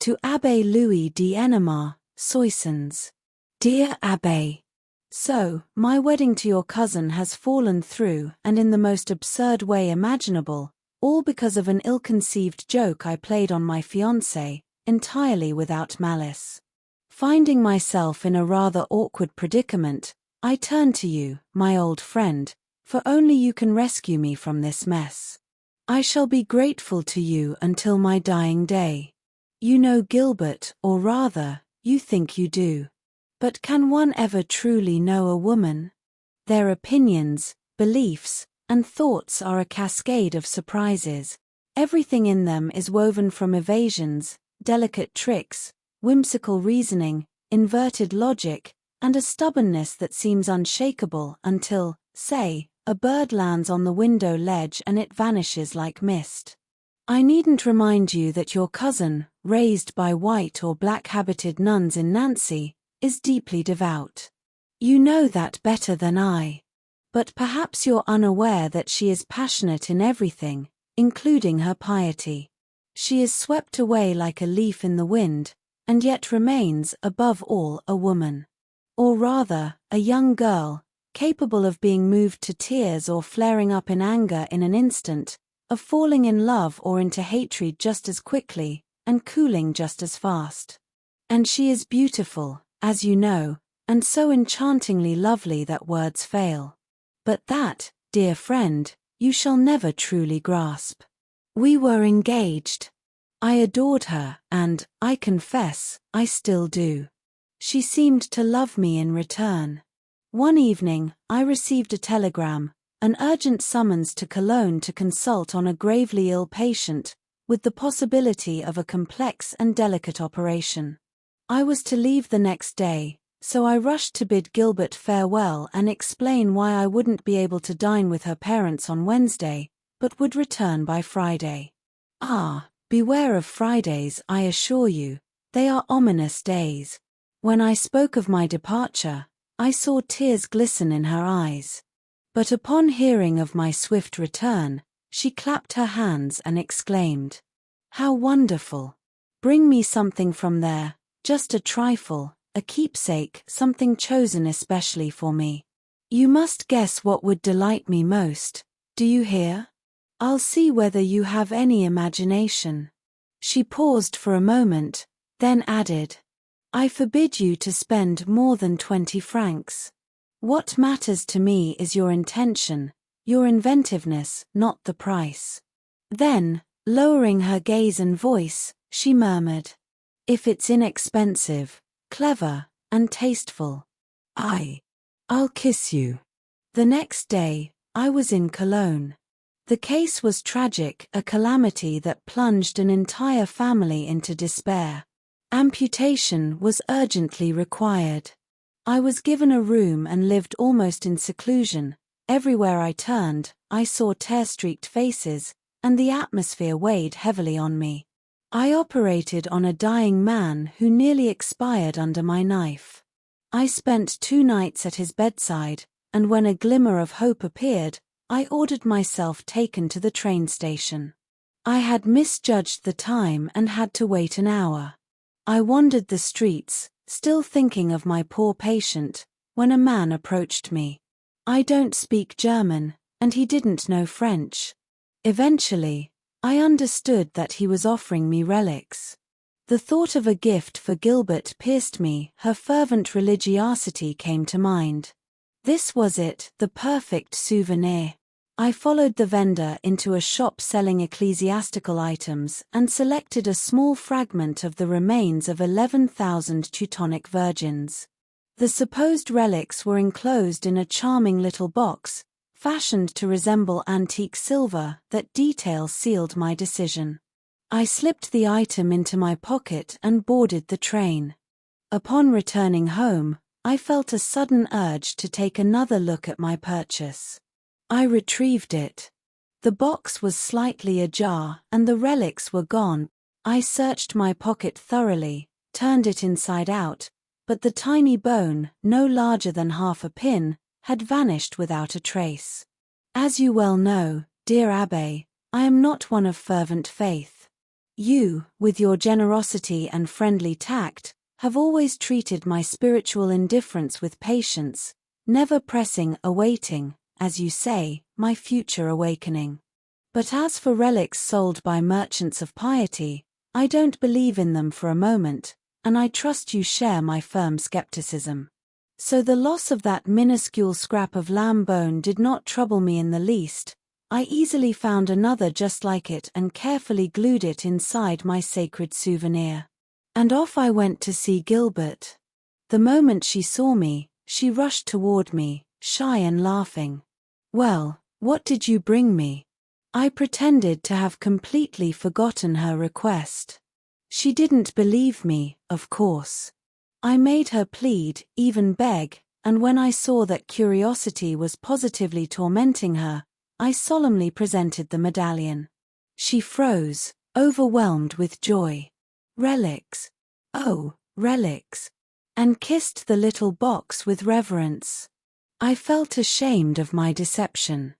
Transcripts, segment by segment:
To Abbé Louis d'Ennemar, Soissons. Dear Abbé, so, my wedding to your cousin has fallen through, and in the most absurd way imaginable, all because of an ill-conceived joke I played on my fiancé, entirely without malice. Finding myself in a rather awkward predicament, I turn to you, my old friend, for only you can rescue me from this mess. I shall be grateful to you until my dying day. You know Gilbert, or rather, you think you do. But can one ever truly know a woman? Their opinions, beliefs, and thoughts are a cascade of surprises. Everything in them is woven from evasions, delicate tricks, whimsical reasoning, inverted logic, and a stubbornness that seems unshakable until, say, a bird lands on the window ledge and it vanishes like mist. I needn't remind you that your cousin, raised by white or black-habited nuns in Nancy, is deeply devout. You know that better than I. But perhaps you're unaware that she is passionate in everything, including her piety. She is swept away like a leaf in the wind, and yet remains, above all, a woman. Or rather, a young girl, capable of being moved to tears or flaring up in anger in an instant, of falling in love or into hatred just as quickly, and cooling just as fast. And she is beautiful, as you know, and so enchantingly lovely that words fail. But that, dear friend, you shall never truly grasp. We were engaged. I adored her, and, I confess, I still do. She seemed to love me in return. One evening, I received a telegram, an urgent summons to Cologne to consult on a gravely ill patient, with the possibility of a complex and delicate operation. I was to leave the next day, so I rushed to bid Gilbert farewell and explain why I wouldn't be able to dine with her parents on Wednesday, but would return by Friday. Ah, beware of Fridays, I assure you. They are ominous days. When I spoke of my departure, I saw tears glisten in her eyes. But upon hearing of my swift return, she clapped her hands and exclaimed, "How wonderful! Bring me something from there, just a trifle, a keepsake, something chosen especially for me. You must guess what would delight me most, do you hear? I'll see whether you have any imagination." She paused for a moment, then added, "I forbid you to spend more than 20 francs. What matters to me is your intention, your inventiveness, not the price." Then, lowering her gaze and voice, she murmured, "If it's inexpensive, clever, and tasteful, I'll kiss you." The next day, I was in Cologne. The case was tragic, a calamity that plunged an entire family into despair. Amputation was urgently required. I was given a room and lived almost in seclusion. Everywhere I turned, I saw tear-streaked faces, and the atmosphere weighed heavily on me. I operated on a dying man who nearly expired under my knife. I spent 2 nights at his bedside, and when a glimmer of hope appeared, I ordered myself taken to the train station. I had misjudged the time and had to wait an hour. I wandered the streets, still thinking of my poor patient, when a man approached me. I don't speak German, and he didn't know French. Eventually, I understood that he was offering me relics. The thought of a gift for Gilbert pierced me, her fervent religiosity came to mind. This was it, the perfect souvenir. I followed the vendor into a shop selling ecclesiastical items and selected a small fragment of the remains of 11,000 Teutonic virgins. The supposed relics were enclosed in a charming little box, fashioned to resemble antique silver. That detail sealed my decision. I slipped the item into my pocket and boarded the train. Upon returning home, I felt a sudden urge to take another look at my purchase. I retrieved it. The box was slightly ajar, and the relics were gone. I searched my pocket thoroughly, turned it inside out, but the tiny bone, no larger than half a pin, had vanished without a trace. As you well know, dear Abbé, I am not one of fervent faith. You, with your generosity and friendly tact, have always treated my spiritual indifference with patience, never pressing, awaiting, as you say, my future awakening. But as for relics sold by merchants of piety, I don't believe in them for a moment, and I trust you share my firm skepticism. So the loss of that minuscule scrap of lamb bone did not trouble me in the least. I easily found another just like it and carefully glued it inside my sacred souvenir. And off I went to see Gilbert. The moment she saw me, she rushed toward me, shy and laughing. "Well, what did you bring me?" I pretended to have completely forgotten her request. She didn't believe me, of course. I made her plead, even beg, and when I saw that curiosity was positively tormenting her, I solemnly presented the medallion. She froze, overwhelmed with joy. "Relics. Oh, relics," and kissed the little box with reverence. I felt ashamed of my deception.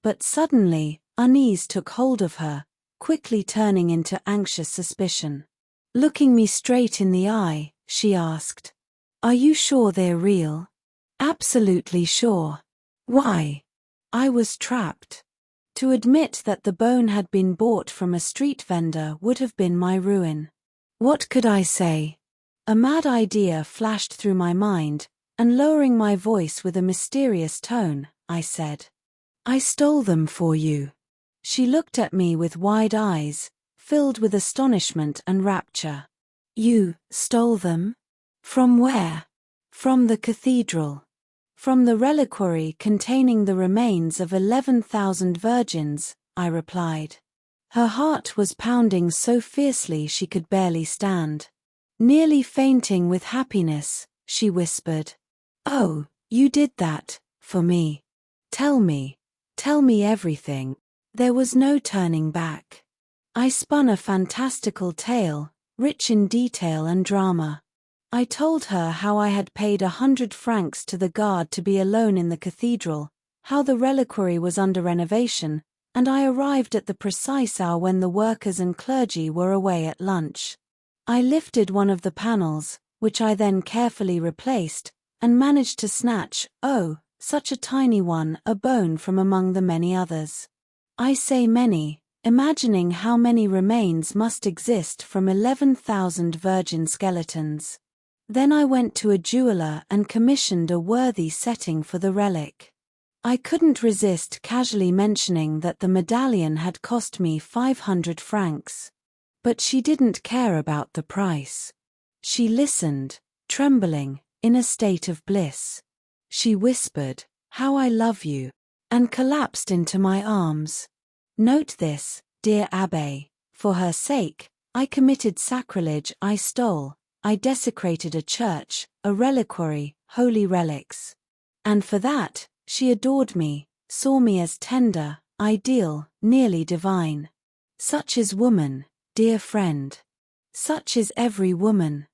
But suddenly, unease took hold of her, quickly turning into anxious suspicion. Looking me straight in the eye, she asked, "Are you sure they're real?" "Absolutely sure." "Why?" I was trapped. To admit that the bone had been bought from a street vendor would have been my ruin. What could I say? A mad idea flashed through my mind, and lowering my voice with a mysterious tone, I said, "I stole them for you." She looked at me with wide eyes, filled with astonishment and rapture. "You stole them? From where?" "From the cathedral. From the reliquary containing the remains of 11,000 virgins," I replied. Her heart was pounding so fiercely she could barely stand. Nearly fainting with happiness, she whispered, "Oh, you did that, for me. Tell me everything." There was no turning back. I spun a fantastical tale, rich in detail and drama. I told her how I had paid 100 francs to the guard to be alone in the cathedral, how the reliquary was under renovation, and I arrived at the precise hour when the workers and clergy were away at lunch. I lifted one of the panels, which I then carefully replaced, and managed to snatch, oh, such a tiny one, a bone from among the many others. I say many, imagining how many remains must exist from 11,000 virgin skeletons. Then I went to a jeweler and commissioned a worthy setting for the relic. I couldn't resist casually mentioning that the medallion had cost me 500 francs. But she didn't care about the price. She listened, trembling, in a state of bliss. She whispered, "How I love you," and collapsed into my arms. Note this, dear Abbé, for her sake, I committed sacrilege. I stole, I desecrated a church, a reliquary, holy relics. And for that, she adored me, saw me as tender, ideal, nearly divine. Such is woman, dear friend. Such is every woman.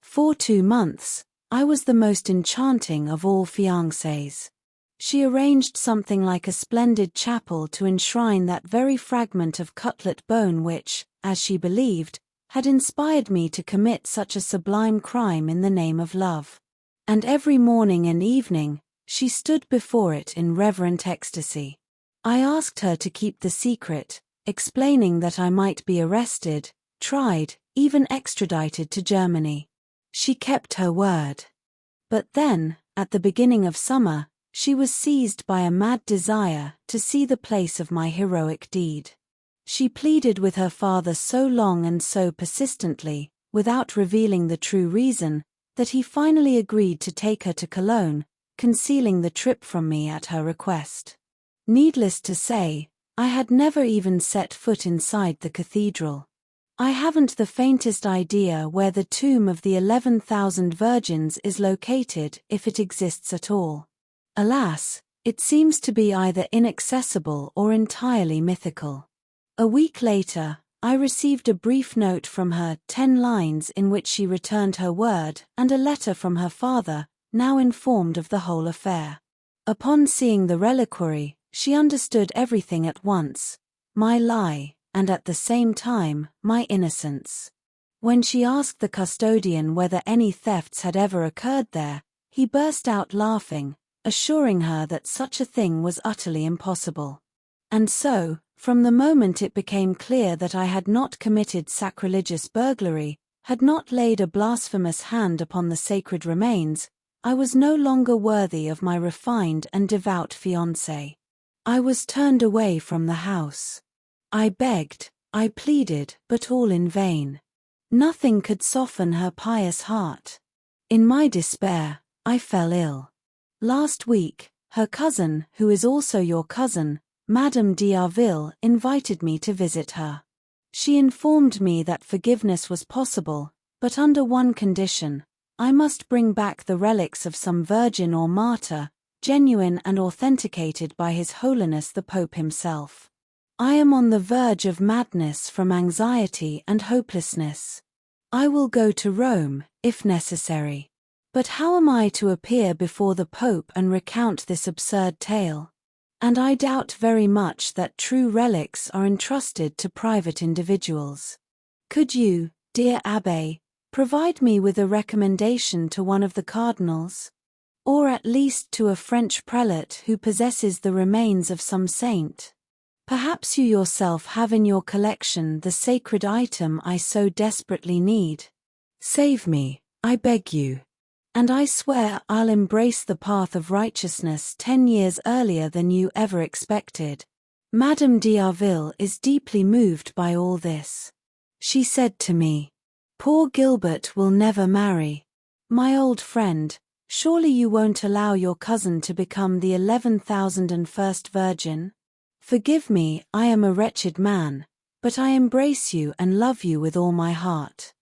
For 2 months, I was the most enchanting of all fiancés. She arranged something like a splendid chapel to enshrine that very fragment of cutlet bone which, as she believed, had inspired me to commit such a sublime crime in the name of love. And every morning and evening, she stood before it in reverent ecstasy. I asked her to keep the secret, explaining that I might be arrested, tried, even extradited to Germany. She kept her word. But then, at the beginning of summer, she was seized by a mad desire to see the place of my heroic deed. She pleaded with her father so long and so persistently, without revealing the true reason, that he finally agreed to take her to Cologne, concealing the trip from me at her request. Needless to say, I had never even set foot inside the cathedral. I haven't the faintest idea where the tomb of the 11,000 virgins is located, if it exists at all. Alas, it seems to be either inaccessible or entirely mythical. A week later, I received a brief note from her, 10 lines in which she returned her word, and a letter from her father, now informed of the whole affair. Upon seeing the reliquary, she understood everything at once. My lie, and at the same time, my innocence. When she asked the custodian whether any thefts had ever occurred there, he burst out laughing, assuring her that such a thing was utterly impossible. And so, from the moment it became clear that I had not committed sacrilegious burglary, had not laid a blasphemous hand upon the sacred remains, I was no longer worthy of my refined and devout fiancé. I was turned away from the house. I begged, I pleaded, but all in vain. Nothing could soften her pious heart. In my despair, I fell ill. Last week, her cousin, who is also your cousin, Madame d'Arville, invited me to visit her. She informed me that forgiveness was possible, but under one condition: I must bring back the relics of some virgin or martyr, genuine and authenticated by His Holiness the Pope himself. I am on the verge of madness from anxiety and hopelessness. I will go to Rome, if necessary. But how am I to appear before the Pope and recount this absurd tale? And I doubt very much that true relics are entrusted to private individuals. Could you, dear Abbé, provide me with a recommendation to one of the cardinals? Or at least to a French prelate who possesses the remains of some saint? Perhaps you yourself have in your collection the sacred item I so desperately need. Save me, I beg you. And I swear I'll embrace the path of righteousness 10 years earlier than you ever expected. Madame d'Arville is deeply moved by all this. She said to me, "Poor Gilbert will never marry. My old friend, surely you won't allow your cousin to become the 11,001st virgin? Forgive me, I am a wretched man, but I embrace you and love you with all my heart."